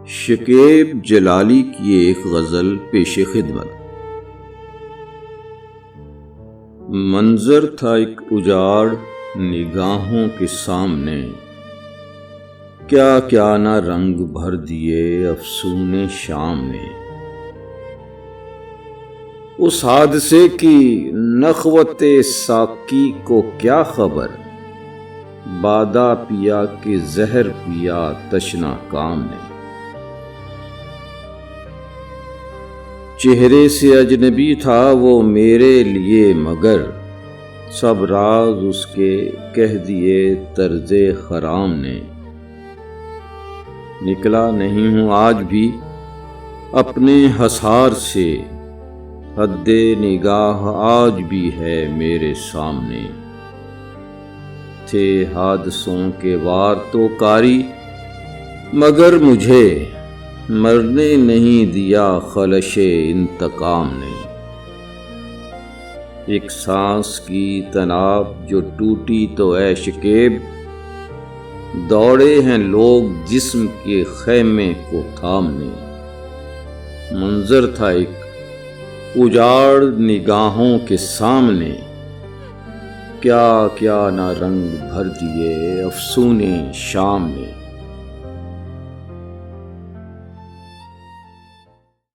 شکیب جلالی کی ایک غزل پیش خدمت۔ منظر تھا ایک اجاڑ نگاہوں کے سامنے، کیا کیا نہ رنگ بھر دیے افسونے شام نے۔ اس حادثے کی نخوت ساقی کو کیا خبر، بادا پیا کہ زہر پیا تشنا کام نے۔ چہرے سے اجنبی تھا وہ میرے لیے، مگر سب راز اس کے کہہ دیے طرز خرام نے۔ نکلا نہیں ہوں آج بھی اپنے حصار سے، حد نگاہ آج بھی ہے میرے سامنے۔ تھے حادثوں کے وار تو کاری، مگر مجھے مرنے نہیں دیا خلش انتقام نے۔ ایک سانس کی تناب جو ٹوٹی تو اے شکیب، دوڑے ہیں لوگ جسم کے خیمے کو تھامنے۔ منظر تھا ایک اجاڑ نگاہوں کے سامنے، کیا کیا نہ رنگ بھر دیے افسونے شام نے۔